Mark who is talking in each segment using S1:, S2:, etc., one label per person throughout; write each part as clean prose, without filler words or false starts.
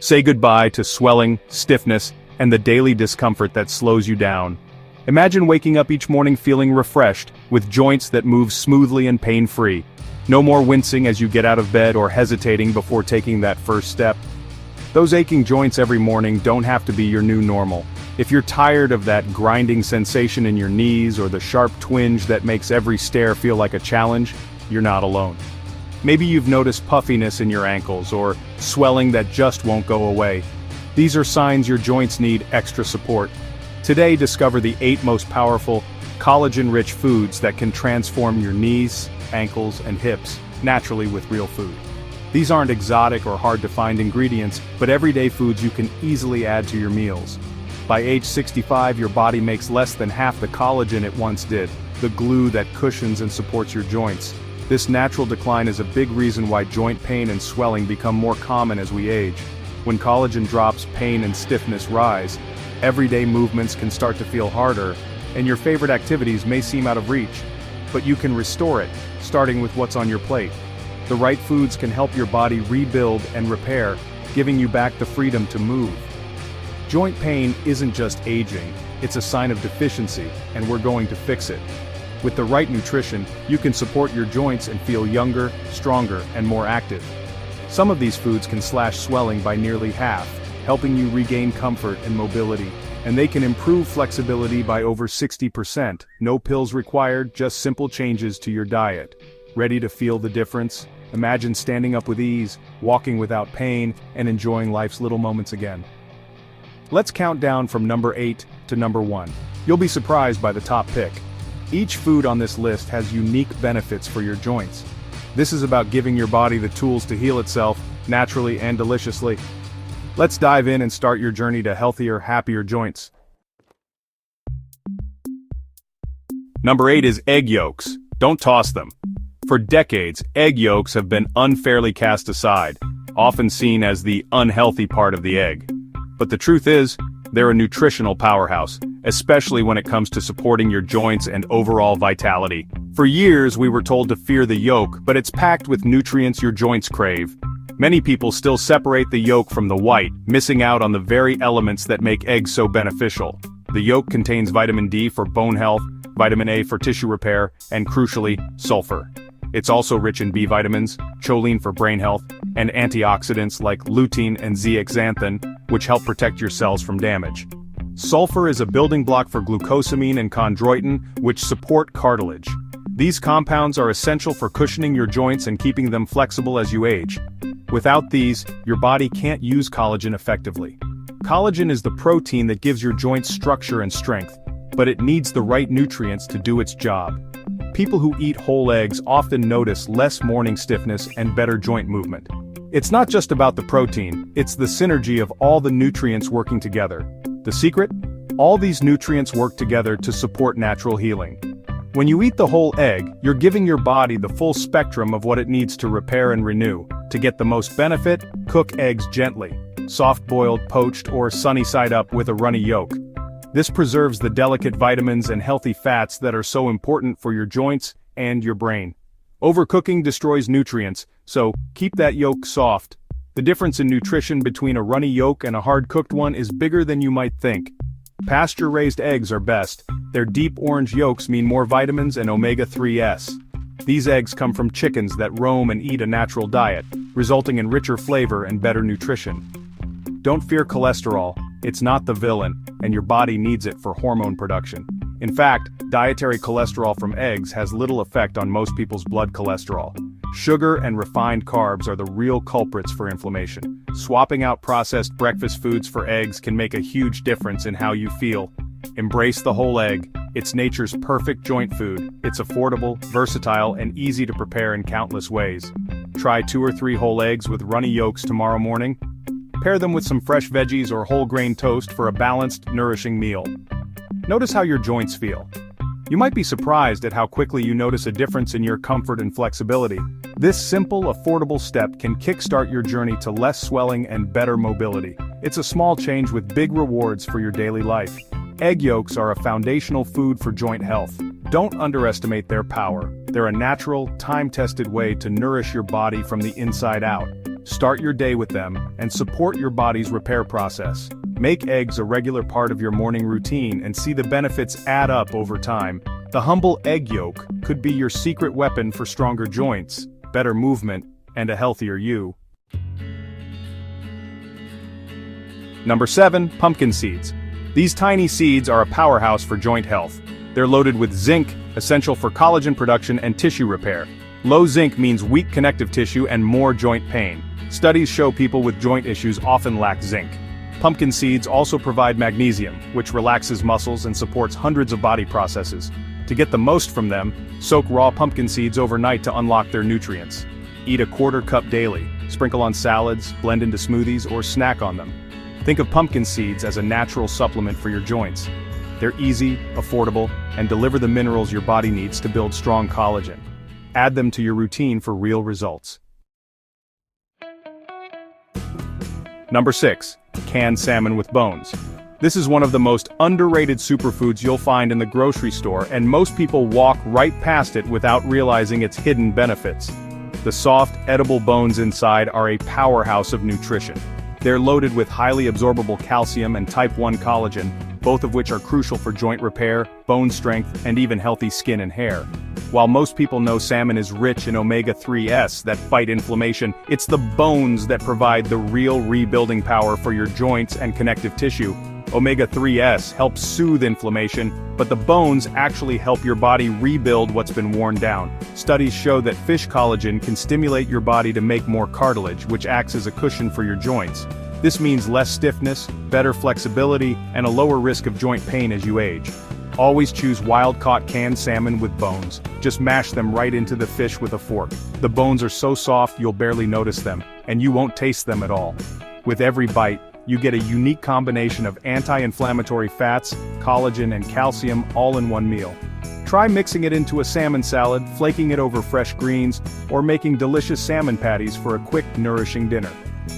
S1: Say goodbye to swelling, stiffness, and the daily discomfort that slows you down. Imagine waking up each morning feeling refreshed, with joints that move smoothly and pain-free. No more wincing as you get out of bed or hesitating before taking that first step. Those aching joints every morning don't have to be your new normal. If you're tired of that grinding sensation in your knees or the sharp twinge that makes every stair feel like a challenge, you're not alone. Maybe you've noticed puffiness in your ankles or swelling that just won't go away. These are signs your joints need extra support. Today, discover the 8 most powerful, collagen-rich foods that can transform your knees, ankles, and hips naturally with real food. These aren't exotic or hard-to-find ingredients, but everyday foods you can easily add to your meals. By age 65, your body makes less than half the collagen it once did, the glue that cushions and supports your joints. This natural decline is a big reason why joint pain and swelling become more common as we age. When collagen drops, pain and stiffness rise. Everyday movements can start to feel harder, and your favorite activities may seem out of reach. But you can restore it, starting with what's on your plate. The right foods can help your body rebuild and repair, giving you back the freedom to move. Joint pain isn't just aging, it's a sign of deficiency, and we're going to fix it. With the right nutrition, you can support your joints and feel younger, stronger, and more active. Some of these foods can slash swelling by nearly half, helping you regain comfort and mobility, and they can improve flexibility by over 60%. No pills required, just simple changes to your diet. Ready to feel the difference? Imagine standing up with ease, walking without pain, and enjoying life's little moments again. Let's count down from number 8 to number 1. You'll be surprised by the top pick. Each food on this list has unique benefits for your joints. This is about giving your body the tools to heal itself, naturally and deliciously. Let's dive in and start your journey to healthier, happier joints. Number 8 is egg yolks. Don't toss them. For decades, egg yolks have been unfairly cast aside, often seen as the unhealthy part of the egg. But the truth is, they're a nutritional powerhouse, especially when it comes to supporting your joints and overall vitality. For years, we were told to fear the yolk, but it's packed with nutrients your joints crave. Many people still separate the yolk from the white, missing out on the very elements that make eggs so beneficial. The yolk contains vitamin D for bone health, vitamin A for tissue repair, and crucially, sulfur. It's also rich in B vitamins, choline for brain health, and antioxidants like lutein and zeaxanthin, which help protect your cells from damage. Sulfur is a building block for glucosamine and chondroitin, which support cartilage. These compounds are essential for cushioning your joints and keeping them flexible as you age. Without these, your body can't use collagen effectively. Collagen is the protein that gives your joints structure and strength, but it needs the right nutrients to do its job. People who eat whole eggs often notice less morning stiffness and better joint movement. It's not just about the protein, it's the synergy of all the nutrients working together. The secret? All these nutrients work together to support natural healing. When you eat the whole egg, you're giving your body the full spectrum of what it needs to repair and renew. To get the most benefit, cook eggs gently, soft-boiled, poached, or sunny-side up with a runny yolk. This preserves the delicate vitamins and healthy fats that are so important for your joints and your brain. Overcooking destroys nutrients, so keep that yolk soft. The difference in nutrition between a runny yolk and a hard-cooked one is bigger than you might think. Pasture-raised eggs are best. Their deep orange yolks mean more vitamins and omega-3s. These eggs come from chickens that roam and eat a natural diet, resulting in richer flavor and better nutrition. Don't fear cholesterol, it's not the villain, and your body needs it for hormone production. In fact, dietary cholesterol from eggs has little effect on most people's blood cholesterol. Sugar and refined carbs are the real culprits for inflammation. Swapping out processed breakfast foods for eggs can make a huge difference in how you feel. Embrace the whole egg. It's nature's perfect joint food. It's affordable, versatile, and easy to prepare in countless ways. Try 2 or 3 whole eggs with runny yolks tomorrow morning. Pair them with some fresh veggies or whole grain toast for a balanced, nourishing meal. Notice how your joints feel. You might be surprised at how quickly you notice a difference in your comfort and flexibility. This simple, affordable step can kickstart your journey to less swelling and better mobility. It's a small change with big rewards for your daily life. Egg yolks are a foundational food for joint health. Don't underestimate their power. They're a natural, time-tested way to nourish your body from the inside out. Start your day with them, and support your body's repair process. Make eggs a regular part of your morning routine and see the benefits add up over time. The humble egg yolk could be your secret weapon for stronger joints, better movement, and a healthier you. Number 7, pumpkin seeds. These tiny seeds are a powerhouse for joint health. They're loaded with zinc, essential for collagen production and tissue repair. Low zinc means weak connective tissue and more joint pain. Studies show people with joint issues often lack zinc. Pumpkin seeds also provide magnesium, which relaxes muscles and supports hundreds of body processes. To get the most from them, soak raw pumpkin seeds overnight to unlock their nutrients. Eat a quarter cup daily, sprinkle on salads, blend into smoothies, or snack on them. Think of pumpkin seeds as a natural supplement for your joints. They're easy, affordable, and deliver the minerals your body needs to build strong collagen. Add them to your routine for real results. Number 6, canned salmon with bones. This is one of the most underrated superfoods you'll find in the grocery store, and most people walk right past it without realizing its hidden benefits. The soft, edible bones inside are a powerhouse of nutrition. They're loaded with highly absorbable calcium and type 1 collagen, both of which are crucial for joint repair, bone strength, and even healthy skin and hair. While most people know salmon is rich in omega-3s that fight inflammation, it's the bones that provide the real rebuilding power for your joints and connective tissue. Omega-3s help soothe inflammation, but the bones actually help your body rebuild what's been worn down. Studies show that fish collagen can stimulate your body to make more cartilage, which acts as a cushion for your joints. This means less stiffness, better flexibility, and a lower risk of joint pain as you age. Always choose wild-caught canned salmon with bones. Just mash them right into the fish with a fork. The bones are so soft you'll barely notice them, and you won't taste them at all. With every bite, you get a unique combination of anti-inflammatory fats, collagen, and calcium all in one meal. Try mixing it into a salmon salad, flaking it over fresh greens, or making delicious salmon patties for a quick, nourishing dinner.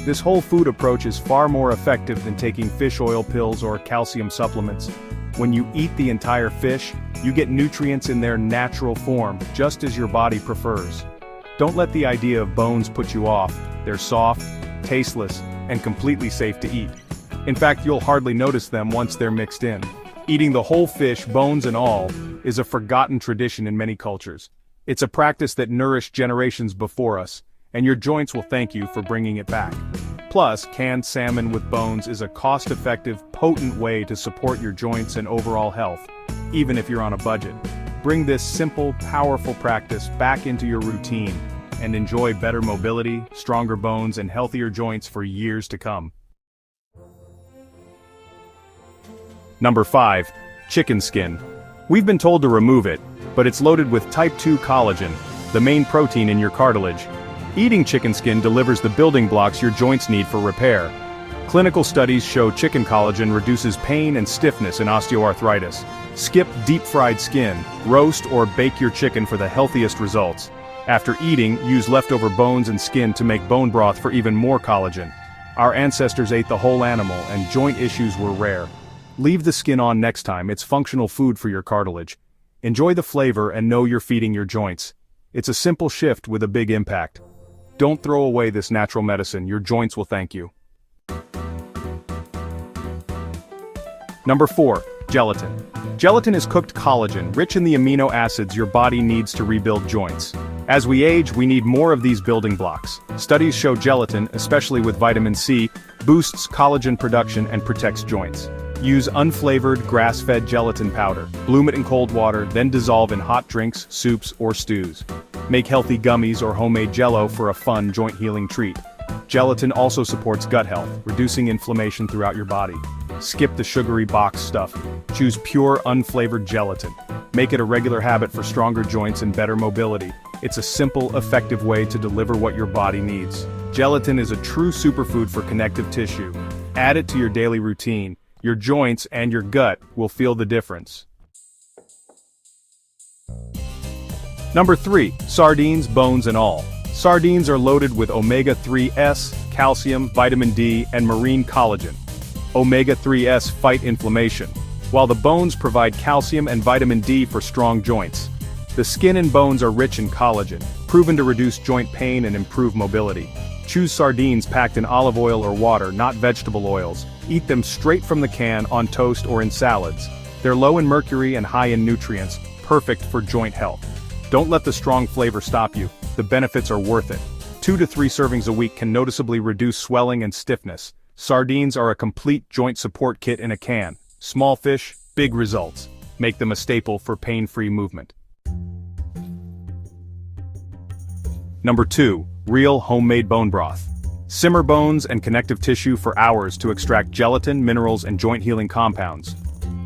S1: This whole food approach is far more effective than taking fish oil pills or calcium supplements. When you eat the entire fish, you get nutrients in their natural form, just as your body prefers. Don't let the idea of bones put you off. They're soft, tasteless, and completely safe to eat. In fact, you'll hardly notice them once they're mixed in. Eating the whole fish, bones and all, is a forgotten tradition in many cultures. It's a practice that nourished generations before us, and your joints will thank you for bringing it back. Plus, canned salmon with bones is a cost-effective, potent way to support your joints and overall health, even if you're on a budget. Bring this simple, powerful practice back into your routine, and enjoy better mobility, stronger bones, and healthier joints for years to come. Number 5, chicken skin. We've been told to remove it, but it's loaded with type 2 collagen, the main protein in your cartilage. Eating chicken skin delivers the building blocks your joints need for repair. Clinical studies show chicken collagen reduces pain and stiffness in osteoarthritis. Skip deep-fried skin, roast or bake your chicken for the healthiest results. After eating, use leftover bones and skin to make bone broth for even more collagen. Our ancestors ate the whole animal, and joint issues were rare. Leave the skin on next time, it's functional food for your cartilage. Enjoy the flavor and know you're feeding your joints. It's a simple shift with a big impact. Don't throw away this natural medicine, your joints will thank you. Number 4, gelatin. Gelatin is cooked collagen, rich in the amino acids your body needs to rebuild joints. As we age, we need more of these building blocks. Studies show gelatin, especially with vitamin C, boosts collagen production and protects joints. Use unflavored, grass-fed gelatin powder. Bloom it in cold water, then dissolve in hot drinks, soups, or stews. Make healthy gummies or homemade jello for a fun joint-healing treat. Gelatin also supports gut health, reducing inflammation throughout your body. Skip the sugary box stuff. Choose pure, unflavored gelatin. Make it a regular habit for stronger joints and better mobility. It's a simple, effective way to deliver what your body needs. Gelatin is a true superfood for connective tissue. Add it to your daily routine. Your joints and your gut will feel the difference. Number 3, sardines, bones and all. Sardines are loaded with omega-3s, calcium, vitamin D, and marine collagen. Omega-3s fight inflammation, while the bones provide calcium and vitamin D for strong joints. The skin and bones are rich in collagen, proven to reduce joint pain and improve mobility. Choose sardines packed in olive oil or water, not vegetable oils. Eat them straight from the can on toast or in salads. They're low in mercury and high in nutrients, perfect for joint health. Don't let the strong flavor stop you. The benefits are worth it. 2 to 3 servings a week can noticeably reduce swelling and stiffness. Sardines are a complete joint support kit in a can. Small fish, big results. Make them a staple for pain-free movement. Number 2. Real homemade bone broth. Simmer bones and connective tissue for hours to extract gelatin, minerals, and joint-healing compounds.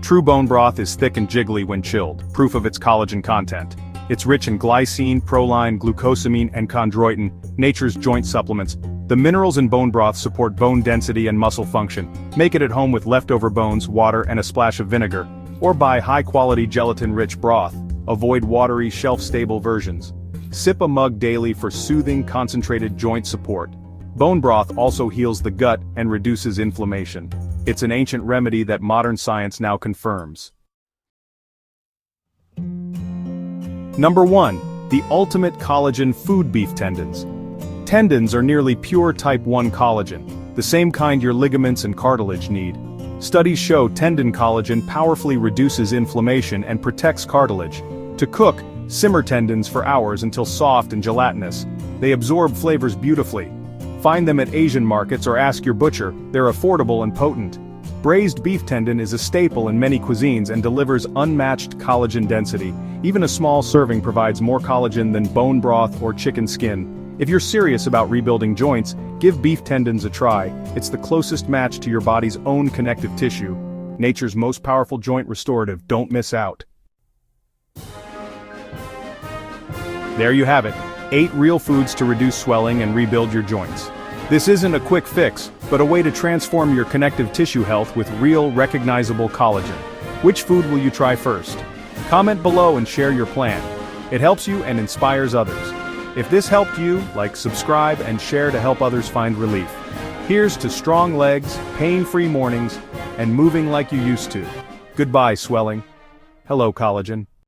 S1: True bone broth is thick and jiggly when chilled, proof of its collagen content. It's rich in glycine, proline, glucosamine, and chondroitin, nature's joint supplements. The minerals in bone broth support bone density and muscle function. Make it at home with leftover bones, water, and a splash of vinegar. Or buy high-quality gelatin-rich broth. Avoid watery, shelf-stable versions. Sip a mug daily for soothing, concentrated joint support. Bone broth also heals the gut and reduces inflammation. It's an ancient remedy that modern science now confirms. Number 1. The ultimate collagen food: beef tendons. Tendons are nearly pure type 1 collagen, the same kind your ligaments and cartilage need. Studies show tendon collagen powerfully reduces inflammation and protects cartilage. To cook, simmer tendons for hours until soft and gelatinous. They absorb flavors beautifully. Find them at Asian markets or ask your butcher, they're affordable and potent. Braised beef tendon is a staple in many cuisines and delivers unmatched collagen density. Even a small serving provides more collagen than bone broth or chicken skin. If you're serious about rebuilding joints, give beef tendons a try. It's the closest match to your body's own connective tissue. Nature's most powerful joint restorative. Don't miss out. There you have it. 8 real foods to reduce swelling and rebuild your joints. This isn't a quick fix, but a way to transform your connective tissue health with real, recognizable collagen. Which food will you try first? Comment below and share your plan. It helps you and inspires others. If this helped you, like, subscribe, and share to help others find relief. Here's to strong legs, pain-free mornings, and moving like you used to. Goodbye, swelling. Hello, collagen.